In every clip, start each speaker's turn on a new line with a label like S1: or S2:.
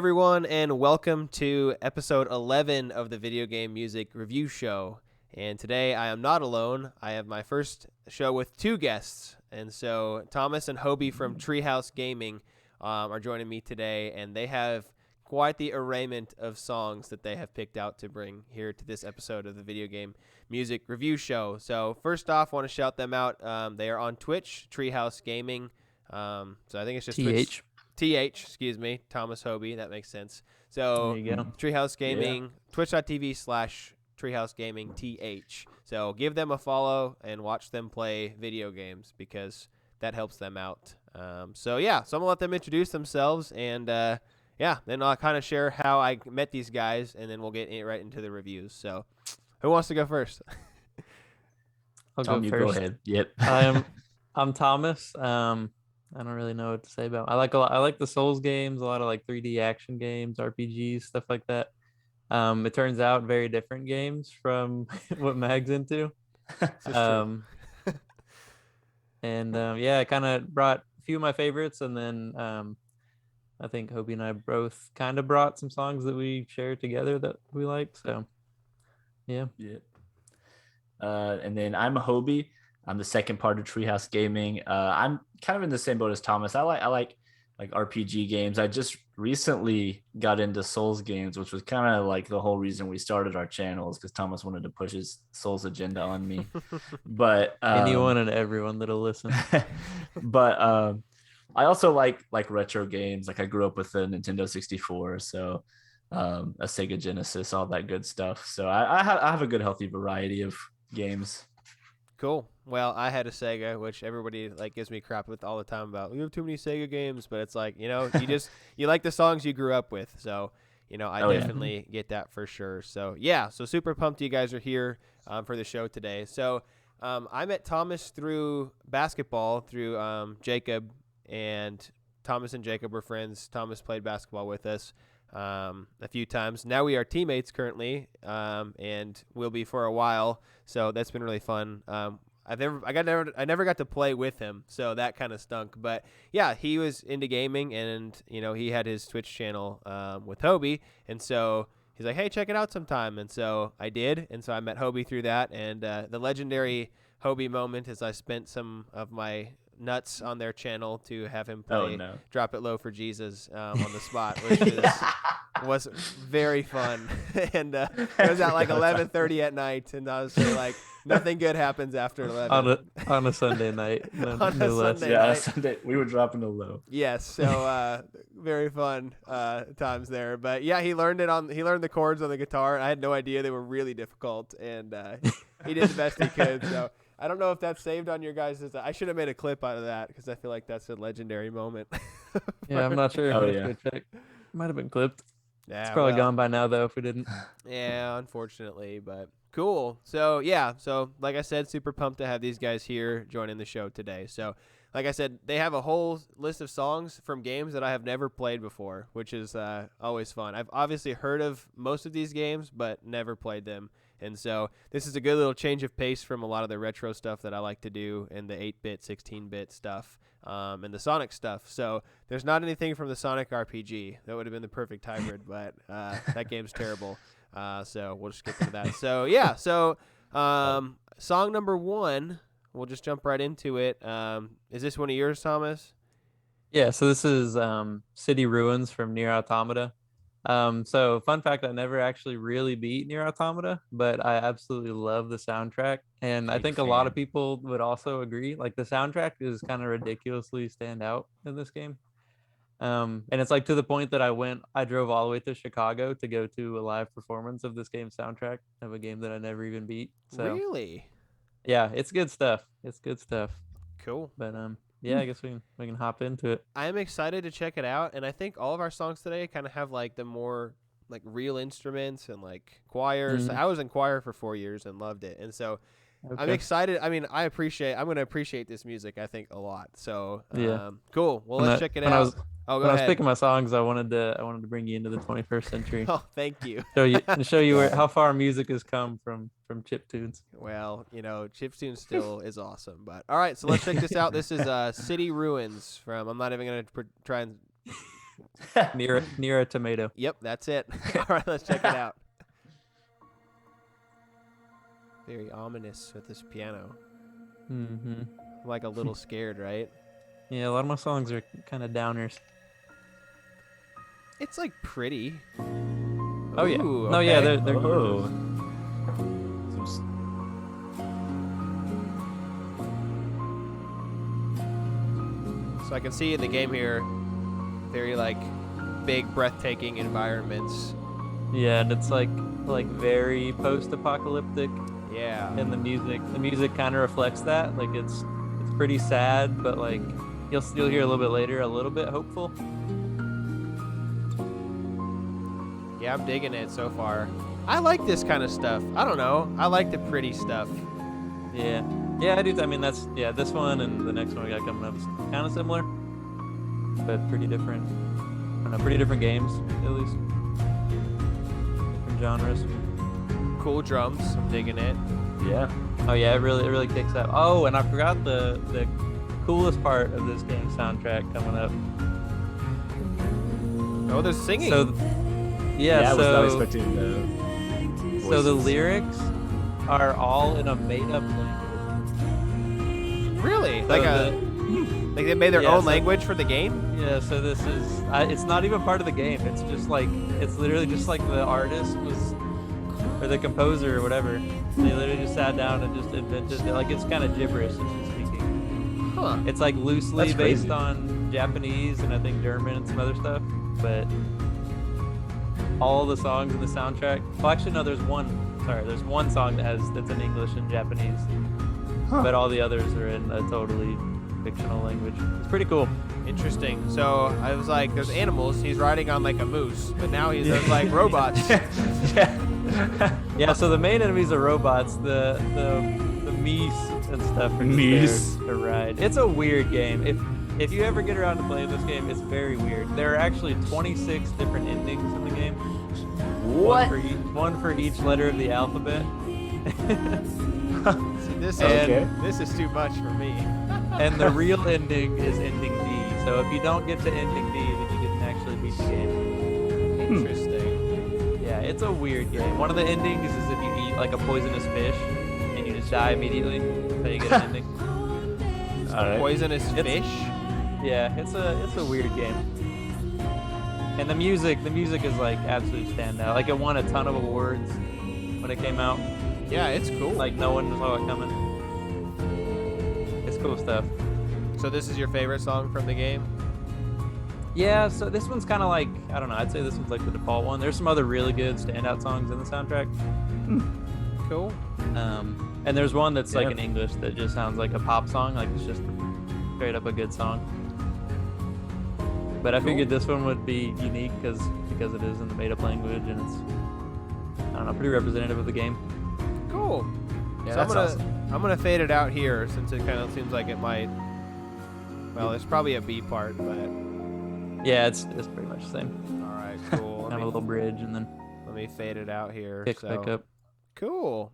S1: everyone, and welcome to episode 11 of the Video Game Music Review Show. And today I am not alone. I have my first show with two guests. And so Thomas and Hobie from Treehouse Gaming are joining me today, and they have quite the arrayment of songs that they have picked out to bring here to this episode of the Video Game Music Review Show. So first off, I want to shout them out. They are on Twitch, Treehouse Gaming. So I think it's just
S2: TH.
S1: Excuse me, Thomas Hobie. That makes sense. So
S2: There you go.
S1: Treehouse Gaming, twitch.tv/TreehouseGamingTH. So give them a follow and watch them play video games because that helps them out. So I'm going to let them introduce themselves and then I'll kind of share how I met these guys and then we'll get right into the reviews. So who wants to go first?
S2: I'll
S3: Tom,
S2: go
S3: you
S2: first.
S3: go ahead. Yep.
S2: I'm Thomas. I don't really know what to say about. I like the Souls games, a lot of like 3D action games, RPGs, stuff like that. It turns out very different games from what Mag's into. I kind of brought a few of my favorites, and then I think Hobie and I both kind of brought some songs that we share together that we like. So, yeah.
S3: And then I'm a Hobie. I'm the second part of Treehouse Gaming. I'm kind of in the same boat as Thomas. I like RPG games. I just recently got into Souls games, which was kind of like the whole reason we started our channels because Thomas wanted to push his Souls agenda on me. But
S2: Anyone and everyone that'll listen.
S3: But I also like retro games. Like I grew up with the Nintendo 64, so a Sega Genesis, all that good stuff. So I have a good healthy variety of games.
S1: Cool. Well, I had a Sega, which everybody gives me crap with all the time about. You have too many Sega games, but it's like, you like the songs you grew up with. So, I definitely get that for sure. So, so super pumped you guys are here for the show today. So, I met Thomas through basketball, through Jacob, and Thomas and Jacob were friends. Thomas played basketball with us a few times. Now we are teammates currently, and will be for a while. So that's been really fun. I never got to play with him, so that kind of stunk. But yeah, he was into gaming, and he had his Twitch channel with Hobie, and so he's like, "Hey, check it out sometime." And so I did, and so I met Hobie through that. And the legendary Hobie moment is I spent some of my nuts on their channel to have him play Drop It Low for Jesus on the spot, which was very fun. And it was at 11:30 at night, and I was like, nothing good happens after 11
S2: on a Sunday night.
S3: Sunday we were dropping a low.
S1: Yes, so very fun times there. But yeah, he learned the chords on the guitar. I had no idea they were really difficult, and he did the best he could. So I don't know if that's saved on your guys'. I should have made a clip out of that because I feel like that's a legendary moment.
S2: Yeah, I'm not sure. Check. Might have been clipped. Yeah, it's probably gone by now though if we didn't.
S1: Yeah, unfortunately, but cool. So like I said, super pumped to have these guys here joining the show today. So like I said, they have a whole list of songs from games that I have never played before, which is always fun. I've obviously heard of most of these games, but never played them. And so this is a good little change of pace from a lot of the retro stuff that I like to do and the 8-bit, 16-bit stuff and the Sonic stuff. So there's not anything from the Sonic RPG. That would have been the perfect hybrid, but that game's terrible. So we'll just skip into that. So, song number 1, we'll just jump right into it. Is this one of yours, Thomas?
S2: Yeah, so this is City Ruins from Nier Automata. So fun fact, I never actually really beat Nier Automata, but I absolutely love the soundtrack. And I think a lot of people would also agree. Like the soundtrack is kind of ridiculously stand out in this game. And it's to the point that I drove all the way to Chicago to go to a live performance of this game's soundtrack of a game that I never even beat. So
S1: really?
S2: Yeah, it's good stuff.
S1: Cool.
S2: But I guess we can hop into it.
S1: I'm excited to check it out, and I think all of our songs today kind of have the more real instruments and choirs.
S2: Mm-hmm.
S1: I was in choir for 4 years and loved it, and so I'm excited. I mean, I'm going to appreciate this music, I think, a lot. So cool. Well, let's check it out.
S2: When I was picking my songs, I wanted to bring you into the 21st century.
S1: Oh, thank you.
S2: show you how far music has come from chiptunes.
S1: Well, chiptune still is awesome. But all right, so let's check this out. This is City Ruins from. I'm not even gonna try and
S2: Near a tomato.
S1: Yep, that's it. All right, let's check it out. Very ominous with this piano.
S2: Mm-hmm.
S1: I'm like a little scared, right?
S2: Yeah, a lot of my songs are kind of downers.
S1: It's like pretty.
S2: Oh yeah.
S1: Ooh,
S2: No, yeah,
S1: okay.
S2: they're
S3: Oh.
S1: So I can see in the game here, very like big, breathtaking environments.
S2: Yeah, and it's like very post-apocalyptic,
S1: Yeah.
S2: and the music kind of reflects that. Like it's pretty sad, but like you'll hear a little bit later, a little bit hopeful.
S1: Yeah, I'm digging it so far. I like this kind of stuff. I don't know. I like the pretty stuff.
S2: Yeah, I do. I mean, this one and the next one we got coming up is kind of similar, but pretty different. I don't know, pretty different games at least. Different genres.
S1: Cool drums. I'm digging it.
S3: Yeah.
S2: Oh yeah, it really kicks out. Oh, and I forgot the coolest part of this game's soundtrack coming up.
S1: Oh, there's singing.
S2: So,
S3: I was not expecting the
S2: so the
S3: voices.
S2: lyrics are all in a made-up language.
S1: Really?
S2: So
S1: Like like they made their
S2: yeah,
S1: own
S2: so-
S1: language for the game?
S2: Yeah, so this is it's not even part of the game. It's just like it's literally just like the artist was or the composer or whatever. They literally just sat down and just invented it. Like it's kind of gibberish, it's just speaking.
S1: Huh.
S2: It's like loosely
S3: That's crazy.
S2: based on Japanese and I think German and some other stuff, but all the songs in the soundtrack. Well, actually, no. There's one song that's in English and Japanese, but all the others are in a totally fictional language. It's pretty cool.
S1: Interesting. So I was like, there's animals. He's riding on like a moose, but now there's like robots.
S2: Yeah. So the main enemies are robots. The meese and stuff are just
S3: Meese.
S2: there to ride. It's a weird game. If you ever get around to playing this game, it's very weird. There are actually 26 different endings in the game.
S3: What?
S2: One for each letter of the alphabet.
S1: See,
S3: Okay.
S1: this is too much for me.
S2: And the real ending is ending D. So if you don't get to ending D, then you can actually beat the game.
S1: Interesting.
S2: Yeah, it's a weird game. One of the endings is if you eat like a poisonous fish and you just die immediately, so you get an ending.
S3: All right.
S1: Poisonous fish?
S2: Yeah, it's a weird game. And the music is like absolute standout. Like it won a ton of awards when it came out.
S1: Yeah, it's cool.
S2: Like no one saw it coming. It's cool stuff.
S1: So this is your favorite song from the game?
S2: Yeah, so this one's kind of like, I don't know, I'd say this one's like the default one. There's some other really good standout songs in the soundtrack.
S1: Cool.
S2: And there's one that's like
S3: Yeah.
S2: in English that just sounds like a pop song, like it's just straight up a good song. But I figured this one would be unique because it is in the made-up language and it's, I don't know, pretty representative of the game.
S1: Cool.
S3: Yeah,
S1: So
S3: that's
S1: I'm gonna fade it out here since it kind of seems like it might. Well, there's probably a B part, but
S2: Yeah, it's pretty much the same.
S1: all right, cool.
S2: Kind of a little bridge and then
S1: Let me fade it out here.
S2: kicks back up.
S1: Cool.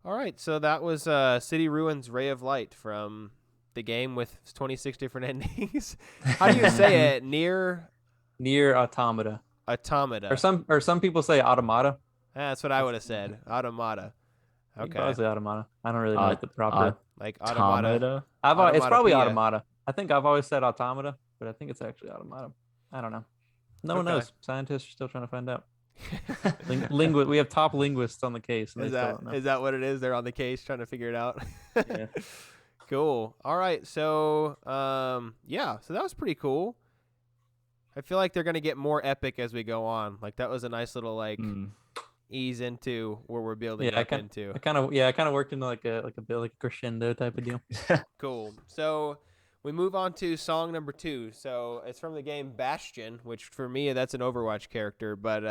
S1: All right, so that was City Ruins Ray of Light from the game with 26 different endings. How do you say it? Nier
S2: Automata.
S1: Automata.
S2: Or some people say automata.
S1: That's what I would have said. Automata.
S2: You can
S1: Okay.
S2: probably say automata. I don't really know what the proper.
S1: Like automata.
S2: It's probably
S1: Automata.
S2: automata. I think I've always said automata, but I think it's actually automata. I don't know. No one
S1: Okay.
S2: knows. Scientists are still trying to find out. We have top linguists on the case. And
S1: Is
S2: they still don't know.
S1: that what it is? They're on the case trying to figure it out.
S2: Yeah.
S1: Cool. All right. So, yeah. So that was pretty cool. I feel like they're gonna get more epic as we go on. Like that was a nice little like ease into where we're building
S2: Yeah,
S1: up into.
S2: I kind of worked into like a crescendo type of deal.
S1: Cool. So we move on to song number 2. So it's from the game Bastion, which for me that's an Overwatch character. But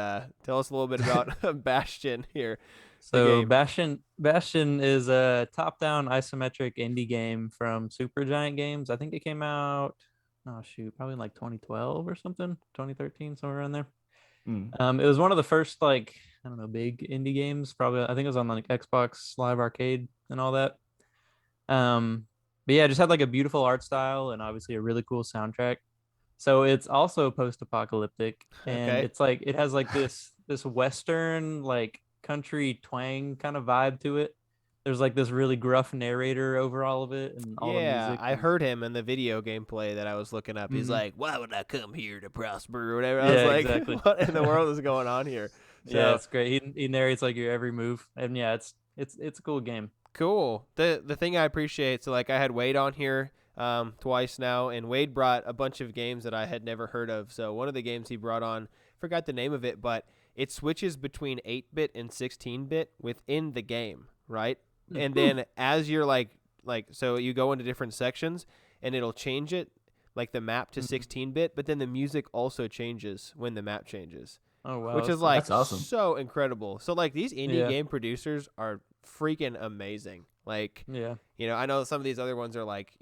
S1: tell us a little bit about Bastion here.
S2: So
S1: game.
S2: Bastion is a top-down isometric indie game from Supergiant Games. I think it came out, probably in like 2012 or something, 2013, somewhere around there. It was one of the first like, I don't know, big indie games. Probably, I think it was on like Xbox Live Arcade and all that. But yeah, it just had like a beautiful art style and obviously a really cool soundtrack. So it's also post-apocalyptic, and
S1: Okay.
S2: it's like it has like this western like country twang kind of vibe to it. There's like this really gruff narrator over all of it, and all the
S1: Yeah,
S2: music
S1: I
S2: is.
S1: heard him in the video gameplay that I was looking up. He's
S2: Mhm.
S1: like, "Why would I come here to prosper?" or whatever. I was
S2: Yeah,
S1: like,
S2: exactly.
S1: "What in the world is going on here?"
S2: Yeah,
S1: So
S2: it's great. He narrates like your every move, and yeah, it's a cool game.
S1: cool. The thing I appreciate, so like I had Wade on here twice now, and Wade brought a bunch of games that I had never heard of. So one of the games he brought on, forgot the name of it, but it switches between 8-bit and 16-bit within the game, right? And then as you're like so you go into different sections and it'll change it like the map to
S2: Mhm.
S1: 16-bit, but then the music also changes when the map changes,
S2: Oh wow,
S1: which
S2: that's
S1: is
S2: cool.
S1: like
S3: That's awesome.
S1: so incredible. So like these indie
S2: Yeah.
S1: game producers are freaking amazing. Like,
S2: Yeah,
S1: I know some of these other ones are like,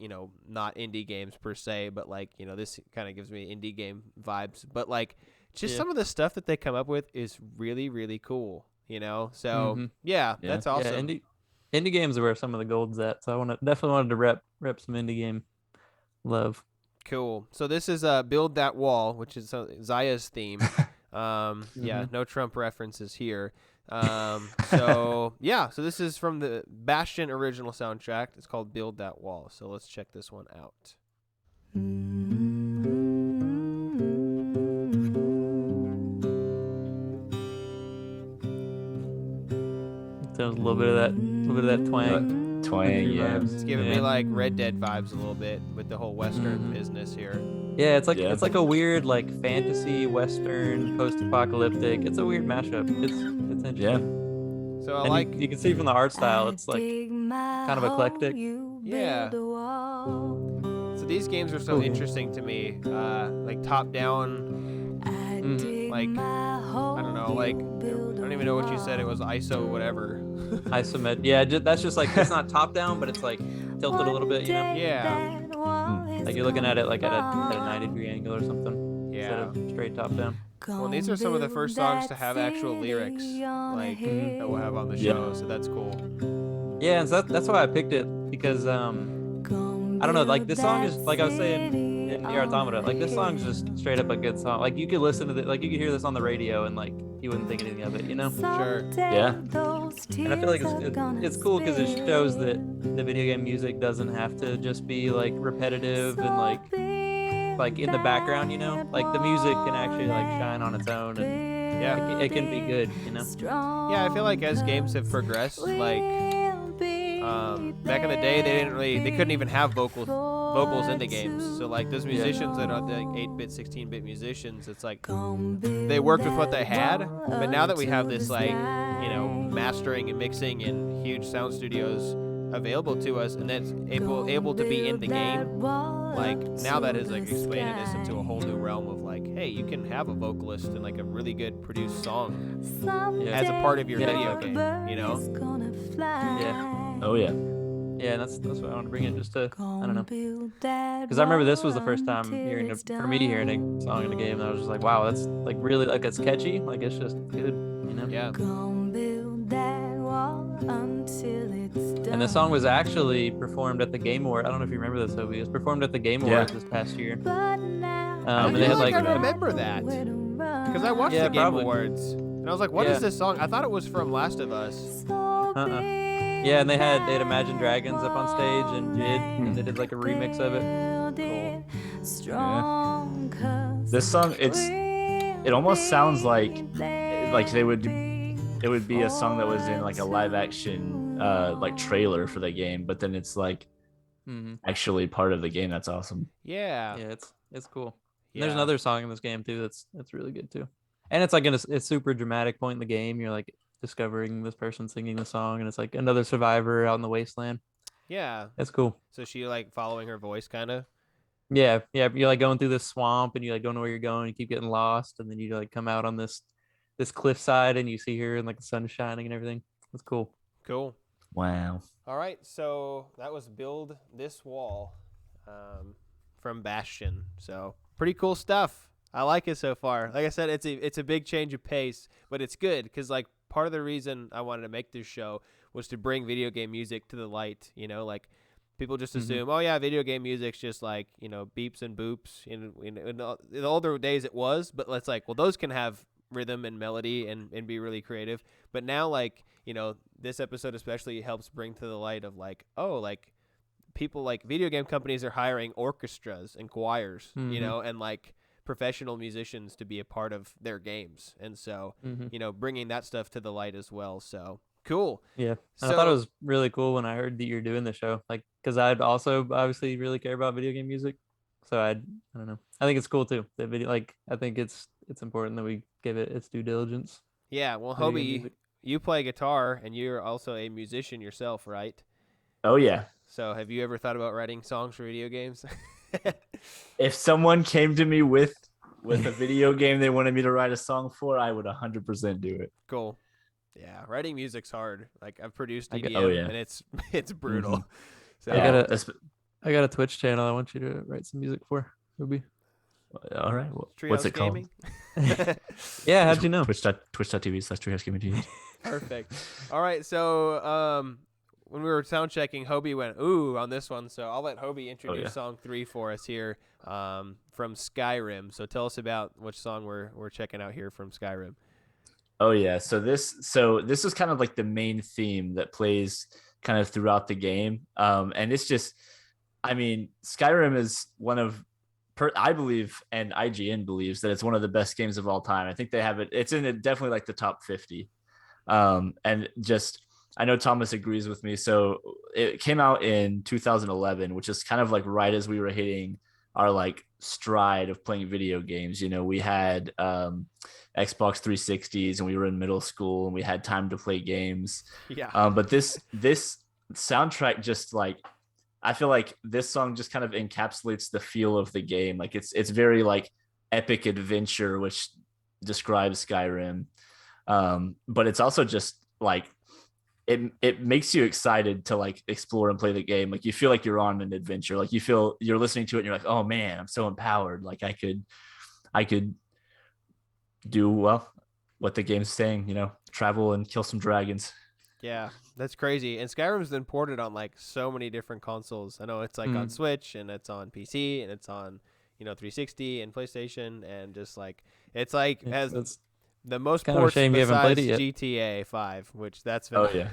S1: not indie games per se, but like, this kind of gives me indie game vibes. But like, just
S2: yeah.
S1: some of the stuff that they come up with is really, really cool, So,
S2: Mhm.
S1: yeah,
S3: Yeah.
S1: that's
S2: Yeah,
S1: awesome.
S2: indie games are where some of the gold's at. So definitely wanted to rep some indie game love.
S1: Cool. So this is Build That Wall, which is Zaya's theme. Yeah,
S2: Mhm.
S1: no Trump references here. So yeah, so this is from the Bastion original soundtrack. It's called Build That Wall. So let's check this one out.
S2: Sounds a little bit of that twang,
S3: Twang,
S2: country
S3: yeah.
S2: vibes.
S1: It's giving me
S2: Yeah.
S1: like Red Dead vibes a little bit with the whole Western
S2: Mhm.
S1: business here.
S2: Yeah, it's
S3: Yeah.
S2: like a weird like fantasy western post-apocalyptic. It's a weird mashup. It's
S3: Yeah.
S2: interesting.
S1: So I
S2: And
S1: like,
S2: you can see from the art style, it's like kind of eclectic.
S1: yeah. So these games are so
S2: Cool game.
S1: interesting to me. Like top down, like I don't know, like I don't even know what you said. It was ISO whatever.
S2: Isomet. Yeah, that's just like it's not top down, but it's like tilted a little bit, you know?
S1: Yeah.
S2: Like you're looking at it like at a 90-degree angle or something instead
S1: Yeah.
S2: of straight top down.
S1: Well, these are some of the first songs to have actual lyrics, like
S2: Mhm.
S1: that we'll have on the
S3: Yeah.
S1: show. So that's cool.
S2: Yeah, and so that's why I picked it because I don't know, like this song is like I was saying in Nier Automata, like this song's just straight up a good song. Like you could listen to it, like you could hear this on the radio and like you wouldn't think anything of it, you know?
S1: Sure.
S3: Yeah.
S2: And I feel like it's cool because it shows that the video game music doesn't have to just be like repetitive and like in the background, you know? Like the music can actually like shine on its own and
S1: Yeah.
S2: it can be good, you know?
S1: Yeah, I feel like as games have progressed, like back in the day, they couldn't even have vocals in the games. So like those musicians that are the 8-bit, 16-bit musicians, it's like they worked with what they had. But now that we have this like mastering and mixing and huge sound studios available to us, and that's able to be in the game, like now that has like expanded this into a whole new realm of like, hey, you can have a vocalist and like a really good produced song as a part of your video game,
S2: Yeah.
S3: Oh yeah.
S2: Yeah, and that's why I want to bring it just to I don't know, because I remember this was the first time hearing for me hearing a song in a game, and I was just like, wow, that's like really like it's catchy, like it's just good, you know?
S1: Yeah.
S2: And the song was actually performed at the Game Awards. I don't know if you remember this, Hobie. It was performed at the Game Awards this past year.
S1: I
S2: And they
S1: feel
S2: had
S1: like
S2: like
S1: I remember that because I watched
S2: Yeah,
S1: the Game
S2: probably.
S1: Awards and I was like, what is
S2: Yeah.
S1: this song? I thought it was from Last of Us.
S2: Yeah, and they had Imagine Dragons up on stage and Jid, and they did like a remix of it.
S1: Cool.
S3: Yeah. This song, it almost sounds like it would be a song that was in like a live action like trailer for the game, but then it's like
S2: Mm-hmm.
S3: actually part of the game. That's awesome.
S1: Yeah.
S2: Yeah, it's cool. And
S1: Yeah.
S2: there's another song in this game too that's really good too. And it's like in a super dramatic point in the game. You're like discovering this person singing the song, and it's like another survivor out in the wasteland.
S1: Yeah.
S2: That's cool.
S1: So she like following her voice, kind of.
S2: Yeah, you're like going through this swamp, and you like don't know where you're going. You keep getting lost, and then you like come out on this cliffside, and you see her, and like the sun is shining and everything. It's cool.
S1: Cool.
S3: Wow.
S1: All right. So that was Build This Wall from Bastion. So pretty cool stuff. I like it so far. Like I said, it's a big change of pace, but it's good because like part of the reason I wanted to make this show was to bring video game music to the light. Like People just assume, oh yeah, video game music's just like, beeps and boops. In the older days it was, but it's like, well, those can have rhythm and melody and be really creative. But now, like, this episode especially helps bring to the light of like, oh, like people, like video game companies are hiring orchestras and choirs, and like professional musicians to be a part of their games. And so, bringing that stuff to the light as well. So cool.
S2: Yeah. So, I thought it was really cool when I heard that you're doing the show, like, because I'd also obviously really care about video game music. So I don't know. I think it's cool too. That video, like, I think it's important that we give it its due diligence.
S1: Yeah. Well, Hobie, you play guitar and you're also a musician yourself, right?
S3: Oh yeah.
S1: So have you ever thought about writing songs for video games?
S3: If someone came to me with a video game they wanted me to write a song for, I would 100% do it.
S1: Cool. Yeah, writing music's hard. Like, I've produced EDM, and it's brutal. So
S2: I got a Twitch channel I want you to write some music for, Hobie.
S3: All right. What's it called?
S2: Yeah, how'd you know?
S3: Twitch.tv/TreehouseGamingTH. Perfect.
S1: All right, so when we were sound checking, Hobie went ooh on this one, so I'll let Hobie introduce song 3 for us here from Skyrim. So tell us about which song we're checking out here from Skyrim.
S3: Oh yeah, so this is kind of like the main theme that plays kind of throughout the game, and it's just, I mean, Skyrim is one of, I believe, and IGN believes that it's one of the best games of all time. I think they have it. It's in definitely like the top 50, and just, I know Thomas agrees with me. So it came out in 2011, which is kind of like right as we were hitting our like stride of playing video games. We had Xbox 360s and we were in middle school and we had time to play games.
S1: Yeah.
S3: But this soundtrack, just like, I feel like this song just kind of encapsulates the feel of the game. Like it's very like epic adventure, which describes Skyrim. But it's also just like, it makes you excited to like explore and play the game. Like you feel like you're on an adventure. Like you feel you're listening to it and you're like, oh man, I'm so empowered. Like I could do what the game's saying, travel and kill some dragons.
S1: Yeah, that's crazy. And Skyrim's been ported on like so many different consoles. I know it's like on Switch and it's on PC and it's on 360 and PlayStation, and just like it's like has the most ports besides GTA 5, which that's been,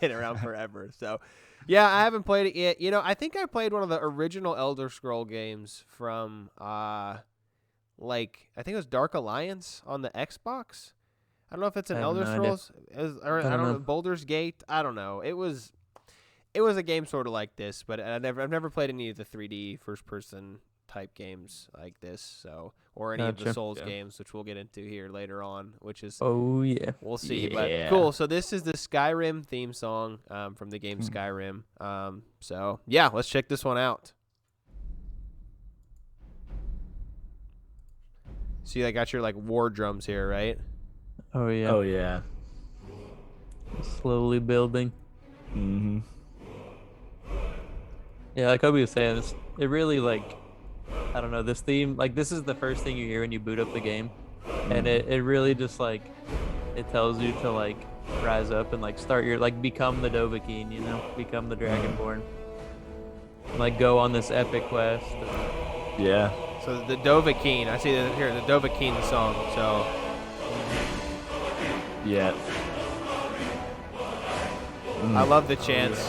S1: been around forever. So, yeah, I haven't played it yet. I think I played one of the original Elder Scroll games from, I think it was Dark Alliance on the Xbox. I don't know if it's an Elder Scrolls, or I don't know, Baldur's Gate. I don't know. It was a game sort of like this, but I've never played any of the 3D first person type games like this, so, or any of the Souls games, which we'll get into here later on, which is we'll see. But cool. So this is the Skyrim theme song from the game Skyrim. So yeah, let's check this one out. See, I got your like war drums here, right?
S2: Oh yeah. Slowly building. Yeah, like Hobie was saying, it really, like, I don't know, this theme, like, this is the first thing you hear when you boot up the game, and it really just, like, it tells you to, like, rise up and, like, start your, like, become the Dovakiin, become the Dragonborn, like, go on this epic quest.
S3: Yeah.
S1: So the Dovakiin, I see that here, the Dovakiin song, so.
S3: Yeah.
S1: I love the chants.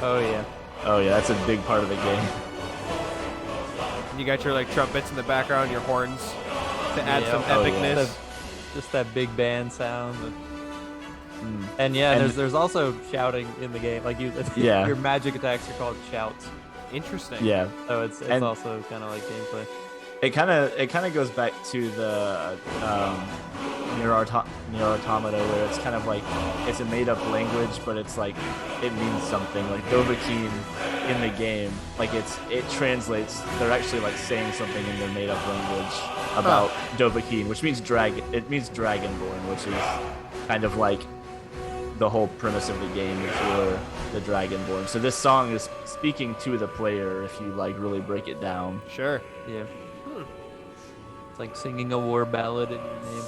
S2: Oh yeah,
S3: that's a big part of the game.
S1: You got your like trumpets in the background, your horns to add some epicness.
S2: Just that big band sound. And there's also shouting in the game. Like your magic attacks are called shouts.
S1: Interesting.
S3: Yeah.
S2: So it's also kind of like gameplay.
S3: It kind of goes back to the Nier Automata, where it's kind of like it's a made up language, but it's like it means something. Like Dovakiin in the game, like it translates. They're actually like saying something in their made up language about Dovakiin, which means dragon. It means Dragonborn, which is kind of like the whole premise of the game is you're the Dragonborn. So this song is speaking to the player if you like really break it down.
S1: Sure.
S2: Yeah. It's like singing a war ballad in your name.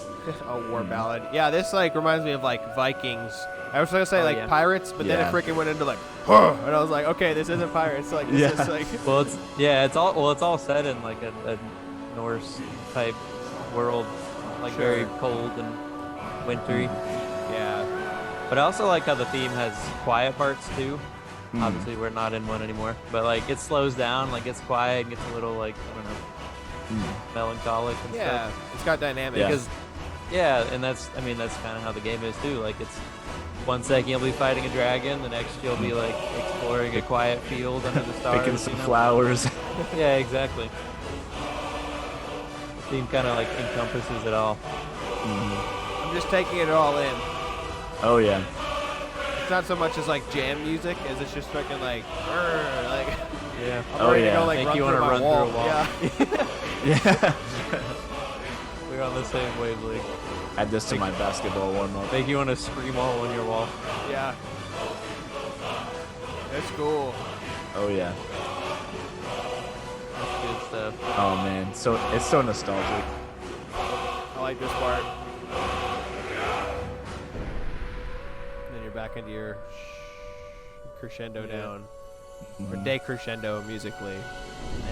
S1: A war ballad. Yeah, this like reminds me of like Vikings. I was gonna say like pirates, but then it freaking went into like, and I was like, okay, this isn't pirates. Like this is like.
S2: Well, it's all set in like a Norse type world, like very cold and wintry.
S1: Yeah.
S2: But I also like how the theme has quiet parts too. Obviously, we're not in one anymore, but like it slows down, like it's quiet, and gets a little like I don't know, melancholic and stuff.
S1: It's got dynamic.
S2: Because and that's kind of how the game is too. Like it's 1 second you'll be fighting a dragon, the next you'll be like exploring a quiet field under the stars,
S3: picking some flowers.
S2: Yeah, exactly. The theme kind of like encompasses it all.
S1: I'm just taking it all in.
S3: Oh yeah.
S1: It's not so much as like jam music as it's just fucking like, like.
S2: Yeah.
S1: I'm ready to go like
S2: Make you want to run
S1: wall.
S2: through a wall.
S1: Yeah.
S3: Yeah.
S2: We're on the same wavelength.
S3: Add this to my basketball warm-up.
S2: Make you want to scream all on your wall.
S1: Yeah. That's cool.
S3: Oh yeah.
S2: That's good stuff.
S3: Oh man, so it's so nostalgic.
S1: I like this part. Then you're back into your crescendo down. Or decrescendo musically.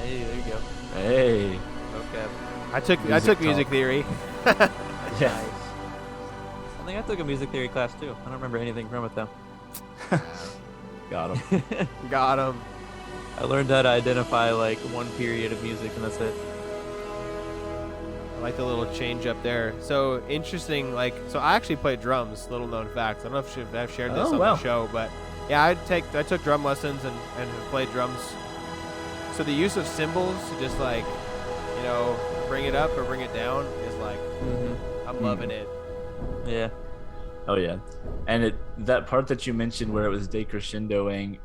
S2: Hey, there you go.
S3: Hey.
S2: Okay.
S1: I took music theory.
S3: Yeah.
S2: Nice. I think I took a music theory class too. I don't remember anything from it though.
S3: Got him.
S1: Got him.
S2: I learned how to identify like one period of music and that's it.
S1: I like the little change up there. So interesting. Like, so I actually played drums. Little known fact. I don't know if I've shared this on the show, but yeah, I took drum lessons and have played drums. So the use of cymbals to just like, you know, bring it up or bring it down is like, I'm loving it.
S2: Yeah.
S3: Oh yeah, and that part that you mentioned where it was decrescendoing,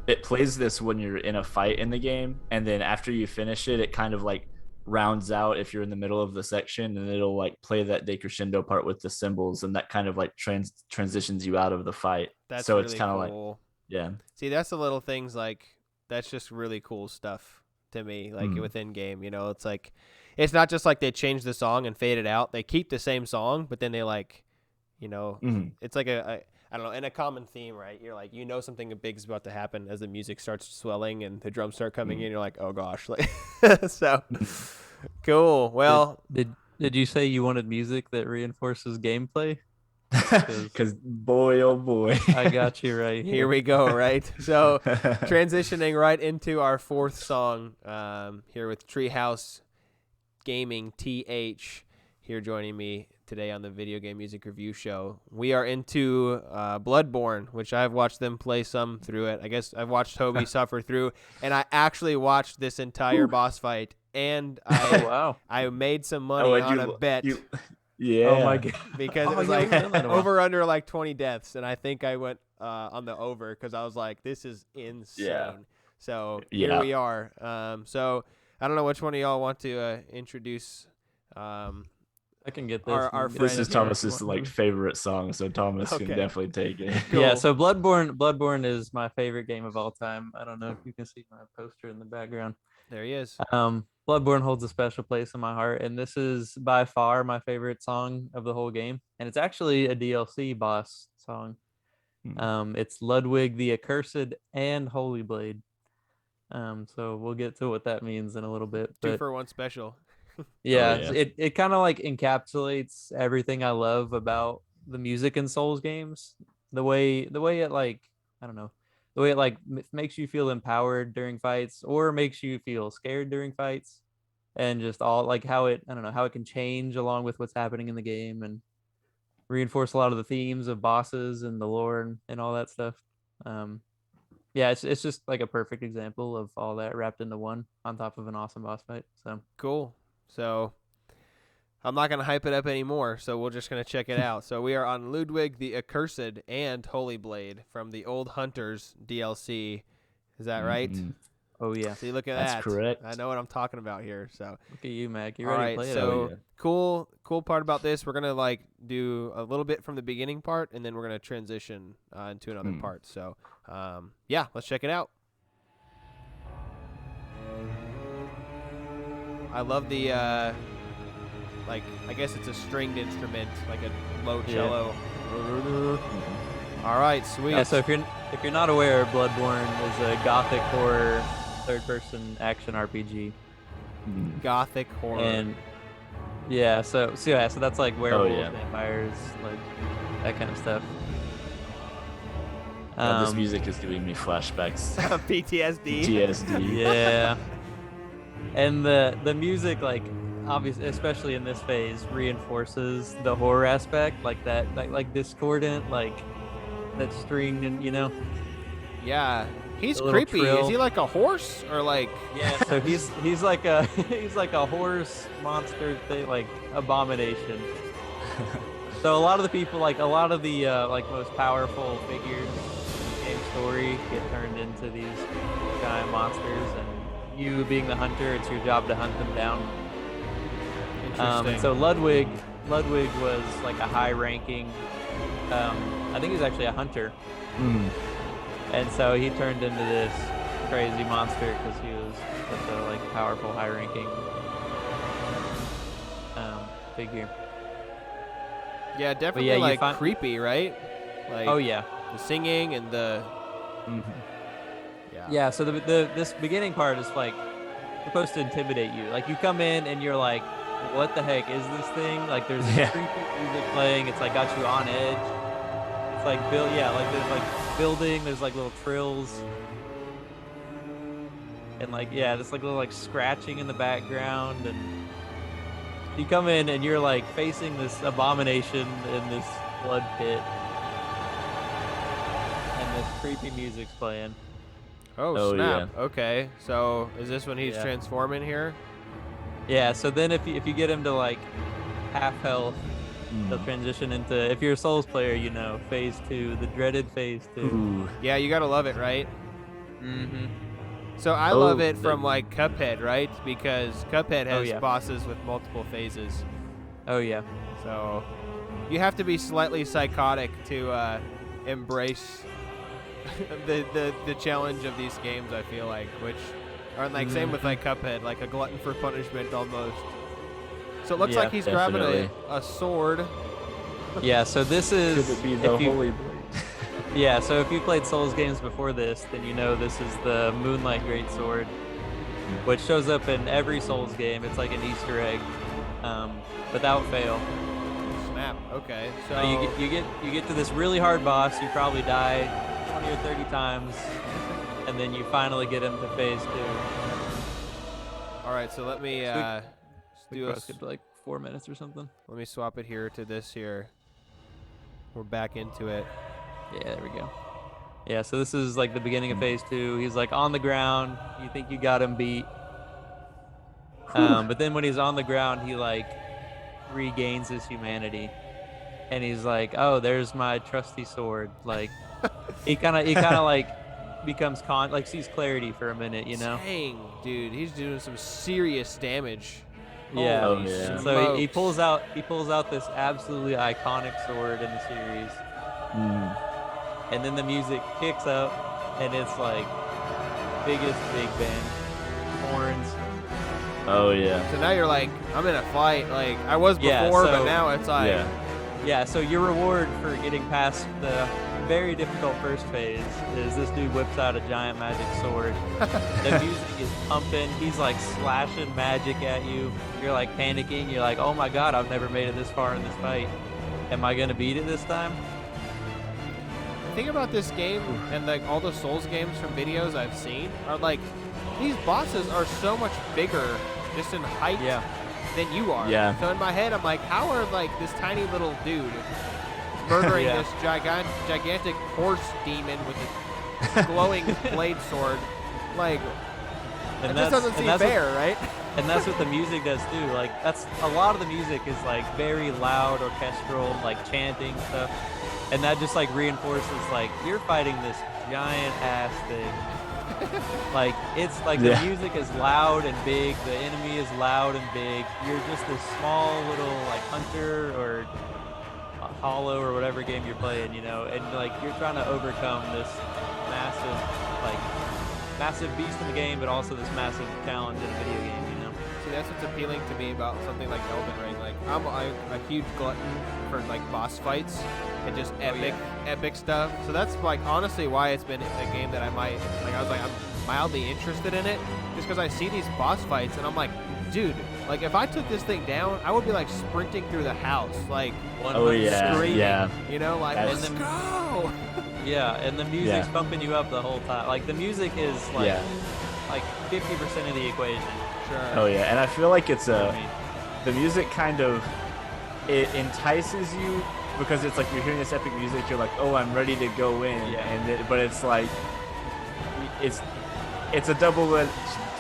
S3: it plays this when you're in a fight in the game, and then after you finish it, it kind of like rounds out if you're in the middle of the section, and it'll like play that decrescendo part with the cymbals, and that kind of like transitions you out of the fight.
S1: That's
S3: so
S1: really
S3: it's kind of
S1: cool.
S3: like, yeah.
S1: See, that's the little things like that's just really cool stuff to me. Like within game, you know, it's like it's not just like they change the song and fade it out. They keep the same song, but then they like. You know, it's like I don't know, in a common theme, right? You're like, you know, something big is about to happen as the music starts swelling and the drums start coming in. You're like, oh gosh, like, so cool. Well,
S2: did you say you wanted music that reinforces gameplay?
S3: Because boy, oh boy,
S2: I got you right
S1: here we go. Right. So transitioning right into our fourth song here with TreehouseGamingTH here joining me today on the Video Game Music Review Show. We are into Bloodborne, which I've watched them play some through it. I guess I've watched Hobie suffer through, and I actually watched this entire boss fight, and I made some money on a bet.
S3: Yeah.
S2: Oh my god.
S1: Because it was like over under like 20 deaths, and I think I went on the over because I was like, this is insane.
S3: Yeah.
S1: So here we are. So I don't know which one of y'all want to introduce.
S2: I can get this.
S1: Our
S3: this is Thomas's like favorite song, so Thomas can definitely take it.
S2: Cool. Yeah, so Bloodborne is my favorite game of all time. I don't know if you can see my poster in the background.
S1: There he is.
S2: Bloodborne holds a special place in my heart, and this is by far my favorite song of the whole game. And it's actually a DLC boss song. It's Ludwig the Accursed and Holy Blade. So we'll get to what that means in a little bit.
S1: 2 for 1 special.
S2: Yeah, it kind of like encapsulates everything I love about the music in Souls games. The way it like, I don't know, the way it like makes you feel empowered during fights or makes you feel scared during fights, and just all like how it, I don't know, how it can change along with what's happening in the game and reinforce a lot of the themes of bosses and the lore and all that stuff. Yeah, it's just like a perfect example of all that wrapped into one on top of an awesome boss fight. So
S1: cool. So I'm not going to hype it up anymore, so we're just going to check it out. So we are on Ludwig the Accursed and Holy Blade from the Old Hunters DLC. Is that right?
S2: Oh, yeah.
S1: See, look at
S3: that.
S1: That's
S3: correct.
S1: I know what I'm talking about here. So
S2: look at you, Mac. You
S1: all
S2: ready
S1: right,
S2: to play it?
S1: So cool part about this, we're going to like do a little bit from the beginning part, and then we're going to transition into another part. So, yeah, let's check it out. I love the like I guess it's a stringed instrument, like a low cello. All right, sweet.
S2: Yeah, so if you're not aware, Bloodborne is a gothic horror third-person action RPG.
S1: Gothic horror.
S2: And yeah, so that's like werewolves, vampires, like that kind of stuff.
S3: This music is giving me flashbacks.
S1: PTSD.
S3: PTSD.
S2: Yeah. And the music, like, obviously, especially in this phase, reinforces the horror aspect, like that, like discordant, like that string, and
S1: Yeah, he's
S2: little
S1: creepy.
S2: trill.
S1: Is he like a horse or like?
S2: Yeah, so he's like a horse monster thing, like abomination. So a lot of the people, like a lot of the like most powerful figures in the game story get turned into these giant monsters, and you being the hunter, it's your job to hunt them down.
S1: Interesting.
S2: And so Ludwig was like a high-ranking, I think he was actually a hunter. And so he turned into this crazy monster because he was such a like powerful, high-ranking figure.
S1: Yeah, definitely
S2: yeah,
S1: like creepy, right? Like,
S2: oh yeah.
S1: The singing and the.
S2: Yeah. So this beginning part is like supposed to intimidate you. Like you come in and you're like, what the heck is this thing? Like there's this creepy music playing. It's like got you on edge. It's like like there's like building. There's like little trills. And like just like little like scratching in the background, and you come in and you're like facing this abomination in this blood pit, and this creepy music's playing.
S1: Oh snap! Yeah. Okay, so is this when he's transforming here?
S2: Yeah. So then if you get him to like half health, they'll transition into, if you're a Souls player, phase 2, the dreaded phase 2.
S3: Ooh.
S1: Yeah, you gotta love it, right?
S2: Mm-hmm.
S1: So I love it from like Cuphead, right? Because Cuphead has bosses with multiple phases.
S2: Oh yeah.
S1: So you have to be slightly psychotic to embrace the challenge of these games. I feel like, which are like same with like Cuphead, like a glutton for punishment almost. So it looks like he's grabbing a sword.
S2: Yeah. So this is.
S3: Could it be the Holy Blade?
S2: Yeah, so if you played Souls games before this, then you know this is the Moonlight Greatsword, which shows up in every Souls game. It's like an Easter egg, without fail.
S1: Snap. Okay. So
S2: you get to this really hard boss. You probably die 20 or 30 times, and then you finally get him to phase 2.
S1: All right. So let me do
S2: like 4 minutes or something.
S1: Let me swap it here to this here. We're back into it.
S2: Yeah, there we go. Yeah, so this is like the beginning of phase 2. He's like on the ground. You think you got him beat. But then when he's on the ground, he like regains his humanity. And he's like, oh, there's my trusty sword. Like he kind of like becomes sees clarity for a minute,
S1: Dang, dude, he's doing some serious damage.
S2: Yeah.
S3: Oh, yeah.
S2: So he pulls out this absolutely iconic sword in the series. And then the music kicks up, and it's like biggest big band, horns.
S3: Oh yeah.
S1: So now you're like, I'm in a fight, like I was before, but now it's like.
S2: Yeah. So your reward for getting past the very difficult first phase is this dude whips out a giant magic sword. The music is pumping. He's like slashing magic at you. You're like panicking. You're like, oh my god, I've never made it this far in this fight. Am I gonna beat it this time?
S1: The thing about this game and like all the Souls games from videos I've seen are like these bosses are so much bigger just in height than you are.
S3: Yeah.
S1: So in my head I'm like, how are like this tiny little dude murdering this gigantic horse demon with a glowing blade sword? Like, and that just doesn't seem fair, right?
S2: And that's what the music does too. Like that's a lot of the music is like very loud, orchestral, like chanting stuff. And that just like reinforces like you're fighting this giant ass thing. Like it's like the music is loud and big, the enemy is loud and big. You're just this small little like hunter or hollow or whatever game you're playing, and like you're trying to overcome this massive beast in the game, but also this massive challenge in a video game,
S1: So honestly, that's what's appealing to me about something like Elden Ring. Like, I'm a huge glutton for like boss fights and just epic stuff. So that's like honestly why it's been a game that I was like I'm mildly interested in it, just because I see these boss fights and I'm like, dude, like if I took this thing down, I would be like sprinting through the house, like screaming, you know, like let's go.
S2: Yeah, and the music's pumping you up the whole time. Like the music is like 50% of the equation.
S1: Sure.
S3: Oh yeah, and I feel like it's the music kind of it entices you because it's like you're hearing this epic music, you're like, oh, I'm ready to go in, but it's like it's a double-edged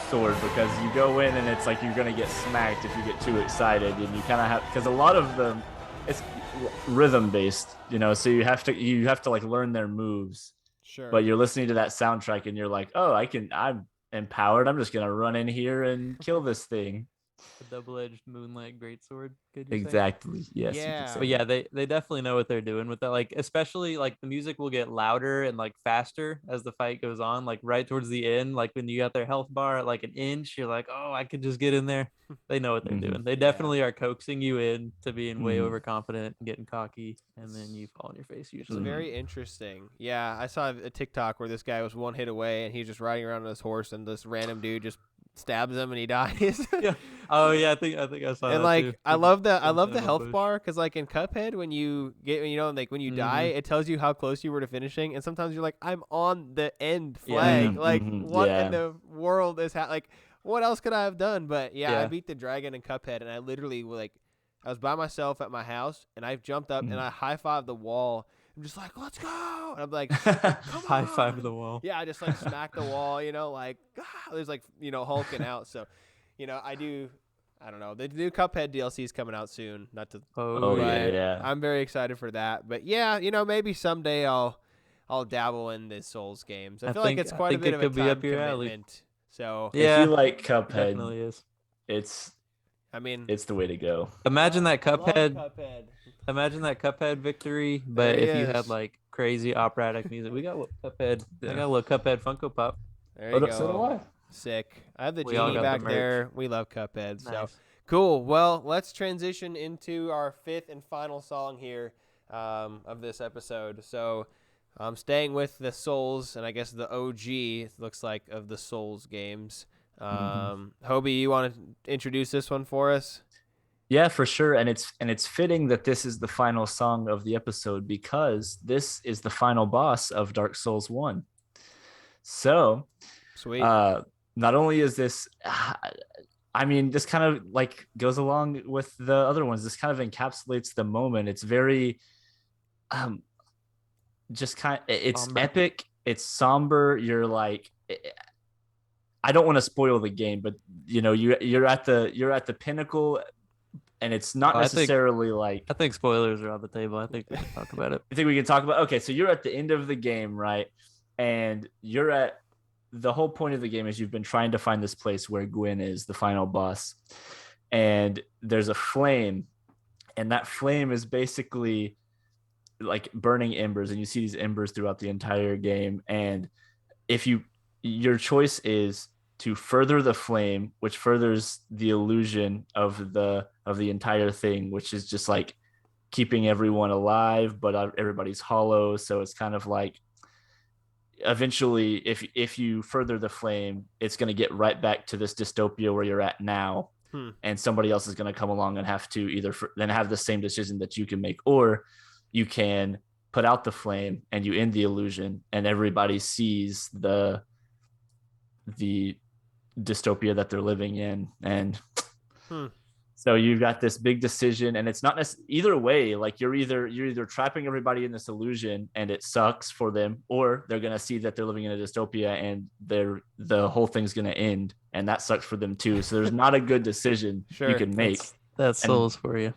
S3: sword because you go in and it's like you're gonna get smacked if you get too excited, and you kind of have, because a lot of them it's rhythm based, you know, so you have to like learn their moves.
S1: Sure.
S3: But you're listening to that soundtrack and you're like, oh, I'm empowered, I'm just gonna run in here and kill this thing.
S2: A double-edged moonlight greatsword.
S3: Exactly. Yes.
S1: Yeah.
S2: But yeah, they definitely know what they're doing with that. Like especially like the music will get louder and like faster as the fight goes on. Like right towards the end, like when you got their health bar at like an inch, you're like, oh, I could just get in there. They know what they're doing. They definitely are coaxing you in to being way overconfident and getting cocky, and then you fall on your face usually.
S1: It's very interesting. Yeah, I saw a TikTok where this guy was one hit away and he's just riding around on his horse and this random dude just stabs him and he dies.
S2: Yeah. Oh yeah, I think I saw that.
S1: And like
S2: too.
S1: I love the health bar, because like in Cuphead when you get, you know, like when you die, it tells you how close you were to finishing, and sometimes you're like, I'm on the end flag. Like what in the world is like what else could I have done? But I beat the dragon in Cuphead, and I literally I was by myself at my house and I jumped up and I high-fived the wall. I'm just like, let's go. And I'm like, come on.
S2: High-five the wall.
S1: Yeah, I just like smacked the wall, you know, like there's like, you know, hulking out. So, you know, I don't know. The new Cuphead DLC is coming out soon. Not to I'm very excited for that. But yeah, you know, maybe someday I'll dabble in the Souls games. I feel like it's quite a bit of a time commitment. So
S3: if you like Cuphead,
S2: definitely is.
S3: It's the way to go.
S2: Imagine that Cuphead. Imagine that Cuphead victory, but if you had like crazy operatic music. We got Cuphead. I got a little Cuphead Funko Pop.
S1: There you go.
S3: So do I.
S1: Sick. I have the genie back there. We love Cuphead. Nice. So cool. Well, let's transition into our fifth and final song here of this episode. So I'm staying with the Souls, and I guess the OG, it looks like, of the Souls games. Hobie, you want to introduce this one for us?
S3: Yeah, for sure. And it's fitting that this is the final song of the episode, because this is the final boss of Dark Souls 1. So
S1: sweet.
S3: Not only is this I mean, this kind of like goes along with the other ones. This kind of encapsulates the moment. It's very just it's somber. Epic, it's somber. You're like, I don't want to spoil the game, but you know, you're at the pinnacle, and it's not necessarily
S2: I think spoilers are on the table. I think we can talk about it.
S3: I think we can talk about, okay, so you're at the end of the game, right? And you're at the whole point of the game is you've been trying to find this place where Gwyn is, the final boss. And there's a flame, and that flame is basically like burning embers, and you see these embers throughout the entire game. And if your choice is to further the flame, which furthers the illusion of the entire thing, which is just like keeping everyone alive, but everybody's hollow. So it's kind of like, eventually, if you further the flame, it's going to get right back to this dystopia where you're at now, and somebody else is going to come along and have to either then have the same decision that you can make, or you can put out the flame and you end the illusion, and everybody sees the dystopia that they're living in. And so you've got this big decision, and it's not either way. Like you're either trapping everybody in this illusion and it sucks for them, or they're going to see that they're living in a dystopia and the whole thing's going to end, and that sucks for them too. So there's not a good decision you can make.
S2: That's Souls for you.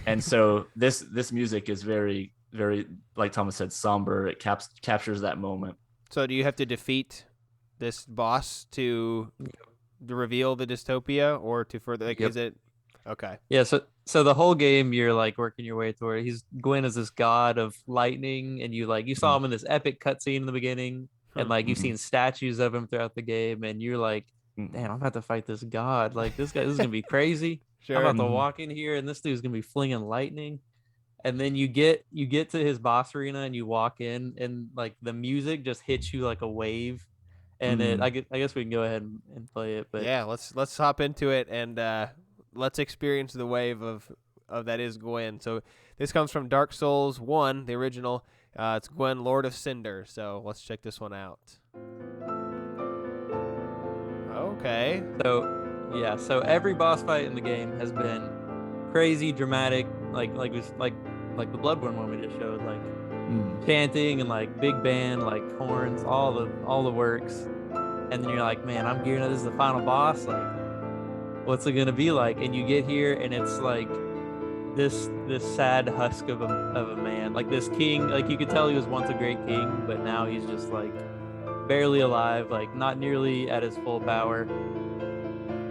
S3: And so this music is very, very, like Thomas said, somber. It captures that moment.
S1: So do you have to defeat this boss to reveal the dystopia, or to further, like, is it okay?
S2: Yeah, so the whole game you're like working your way toward. Gwyn is this god of lightning, and you saw him in this epic cutscene in the beginning, and like you've seen statues of him throughout the game, and you're like damn, I'm about to fight this god. Like this is gonna be crazy.
S1: Sure.
S2: I'm about to walk in here and this dude's gonna be flinging lightning. And then you get to his boss arena and you walk in and like the music just hits you like a wave. And I guess we can go ahead and play it. But
S1: yeah, let's hop into it and let's experience the wave of that is Gwyn. So this comes from Dark Souls 1, the original. It's Gwyn, Lord of Cinder. So let's check this one out. Okay.
S2: So every boss fight in the game has been crazy, dramatic, like the Bloodborne one we just showed, like chanting and like big band, like horns, all the works. And then you're like, man, I'm gearing up. This is the final boss. Like, what's it gonna be like? And you get here, and it's like this sad husk of a man, like this king. Like you could tell he was once a great king, but now he's just like barely alive, like not nearly at his full power.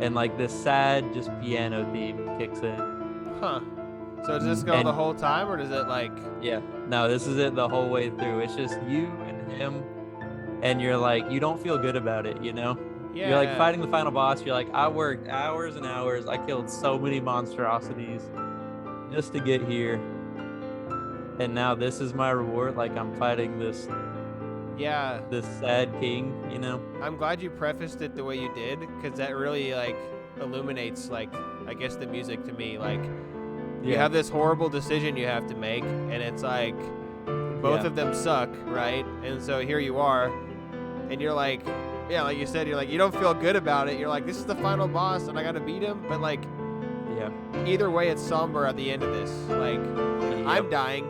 S2: And like this sad, just piano theme kicks in.
S1: Huh. So does this go the whole time, or does it like?
S2: Yeah. No, this is it the whole way through. It's just you and him, and you're like, you don't feel good about it, you know?
S1: Yeah.
S2: You're like fighting the final boss. You're like, I worked hours and hours. I killed so many monstrosities just to get here, and now this is my reward. Like I'm fighting this sad king, you know?
S1: I'm glad you prefaced it the way you did, because that really like illuminates like I guess the music to me. Like you have this horrible decision you have to make, and it's like both of them suck, right? And so here you are, and you're like, like you said, you're like, you don't feel good about it. You're like, this is the final boss, and I gotta beat him. But like, either way, it's somber at the end of this. Like, I'm dying,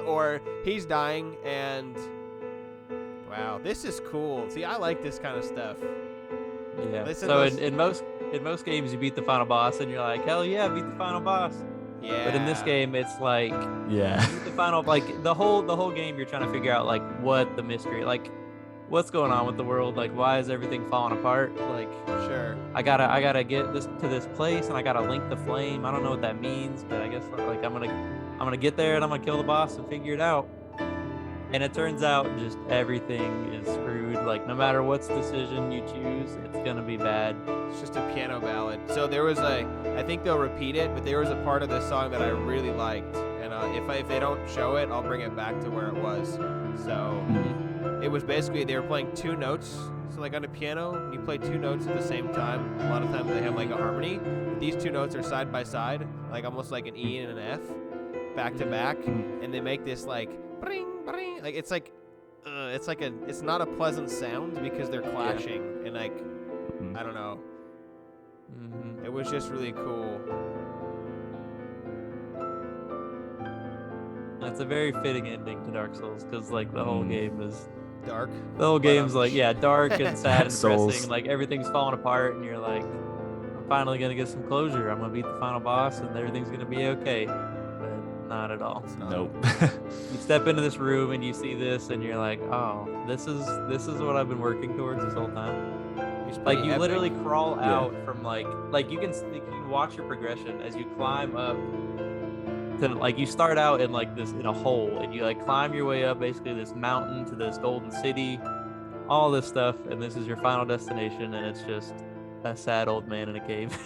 S1: or he's dying, and wow, this is cool. See, I like this kind of stuff.
S2: Yeah. So in most games, you beat the final boss, and you're like, hell yeah, beat the final boss.
S1: Yeah.
S2: But in this game, it's like, the final, like the whole game, you're trying to figure out like what the mystery, like what's going on with the world, like why is everything falling apart? Like,
S1: sure,
S2: I gotta get this to this place, and I gotta link the flame. I don't know what that means, but I guess like I'm gonna get there, and I'm gonna kill the boss and figure it out. And it turns out just everything is screwed. Like no matter what decision you choose, it's gonna be bad.
S1: It's just a piano ballad. So there was I think they'll repeat it, but there was a part of this song that I really liked. And if they don't show it, I'll bring it back to where it was. So it was basically they were playing two notes. So like on a piano, you play two notes at the same time. A lot of times they have like a harmony. But these two notes are side by side, like almost like an E and an F, back to back, and they make this like bring. Like it's not a pleasant sound because they're clashing and like I don't know. It was just really cool.
S2: That's a very fitting ending to Dark Souls, because like the whole game is
S1: dark.
S2: The whole game's like dark and sad and depressing. Like everything's falling apart, and you're like, I'm finally gonna get some closure. I'm gonna beat the final boss, and everything's gonna be okay. Not at all.
S3: Nope.
S2: You step into this room and you see this, and you're like, oh, this is what I've been working towards this whole time. Like you literally crawl out from like you can watch your progression as you climb up to, like, you start out in like this in a hole, and you like climb your way up basically this mountain to this golden city, all this stuff, and this is your final destination, and it's just a sad old man in a cave.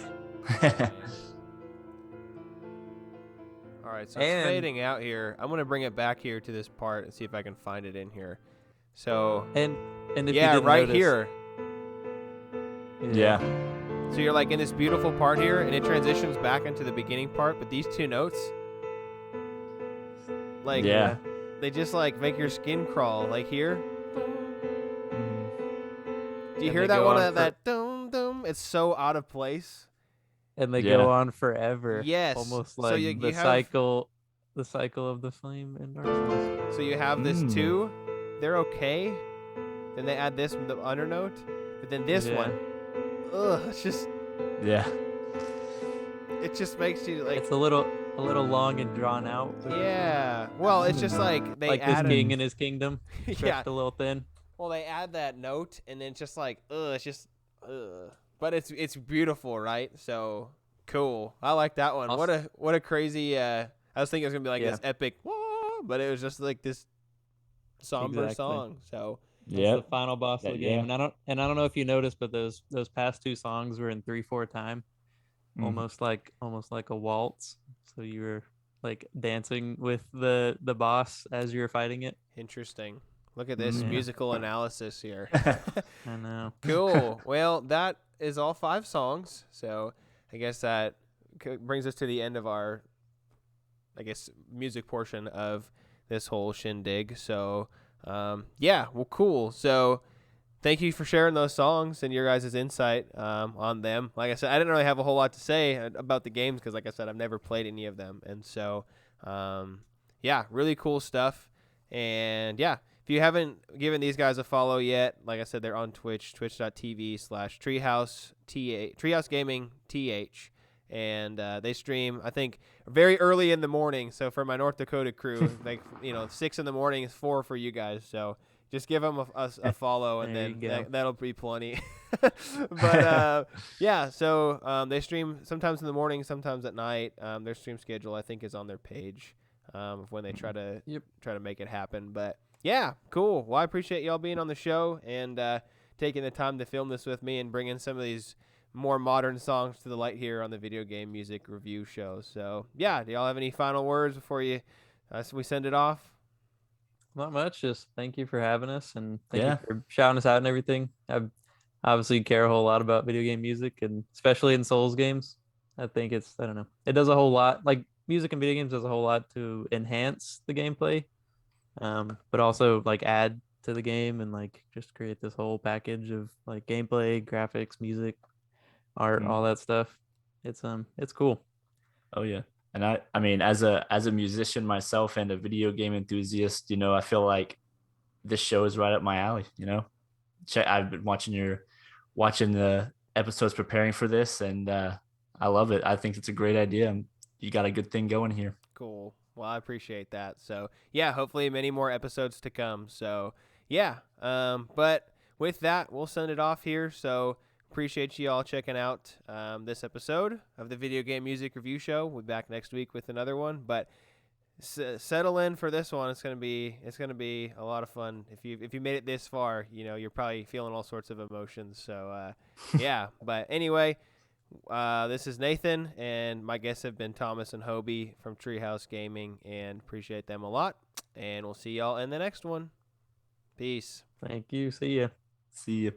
S1: All right, so it's fading out here. I'm gonna bring it back here to this part and see if I can find it in here. So
S2: and if you didn't
S1: right
S2: notice,
S1: here.
S3: Yeah.
S1: So you're like in this beautiful part here, and it transitions back into the beginning part. But these two notes, like, they just like make your skin crawl. Like here. Do you hear that one? That dum dum. It's so out of place.
S2: And they go on forever.
S1: Yes.
S2: Almost like the cycle of the flame in Dark Souls.
S1: So you have this two, they're okay. Then they add this with the undernote, but then this one, it's just it just makes you like
S2: it's a little long and drawn out.
S1: Yeah. Well, it's just like they
S2: like
S1: add
S2: this king in his kingdom.
S1: Stretched
S2: a little thin.
S1: Well, they add that note, and then it's just like it's just But it's beautiful, right? So cool. I like that one.
S2: Awesome.
S1: What a crazy. I was thinking it was gonna be like this epic, but it was just like this somber song. So
S2: That's the final boss of the game.
S3: Yeah.
S2: And I don't know if you noticed, but those past two songs were in 3/4 time, almost like a waltz. So you were like dancing with the boss as you were fighting it.
S1: Interesting. Look at this
S2: Yeah.
S1: musical analysis here.
S2: I know.
S1: Cool. Well, that is all 5 songs. So I guess that brings us to the end of our, I guess, music portion of this whole shindig. So, yeah, well, cool. So thank you for sharing those songs and your guys' insight on them. Like I said, I didn't really have a whole lot to say about the games because, like I said, I've never played any of them. And so, yeah, really cool stuff. And, yeah, if you haven't given these guys a follow yet, like I said, they're on Twitch, twitch.tv/TreehouseGamingTH. And they stream, I think, very early in the morning. So for my North Dakota crew, like 6 in the morning is 4 for you guys. So just give them a follow, and then that'll be plenty. But yeah, so they stream sometimes in the morning, sometimes at night. Their stream schedule, I think, is on their page of when they try to make it happen. But yeah, cool. Well, I appreciate y'all being on the show and taking the time to film this with me and bringing some of these more modern songs to the light here on the Video Game Music Review Show. So yeah, do y'all have any final words before we send it off?
S2: Not much. Just thank you for having us, and thank you for shouting us out and everything. I obviously care a whole lot about video game music, and especially in Souls games. I think I don't know. It does a whole lot. Like music in video games does a whole lot to enhance the gameplay, but also like add to the game and like just create this whole package of like gameplay, graphics, music, art, all that stuff. It's cool.
S3: Oh yeah. And I mean, as a musician myself and a video game enthusiast, I feel like this show is right up my alley. I've been watching the episodes preparing for this, and I love it. I think it's a great idea. You got a good thing going here.
S1: Cool. Well, I appreciate that. So yeah, hopefully many more episodes to come. So yeah, but with that, we'll send it off here. So appreciate you all checking out this episode of the Video Game Music Review Show. We'll be back next week with another one, but settle in for this one. It's gonna be a lot of fun. If you made it this far, you're probably feeling all sorts of emotions. So yeah. But anyway, this is Nathan, and my guests have been Thomas and Hobie from Treehouse Gaming, and appreciate them a lot. And we'll see y'all in the next one. Peace.
S2: Thank you. See ya.
S3: See ya.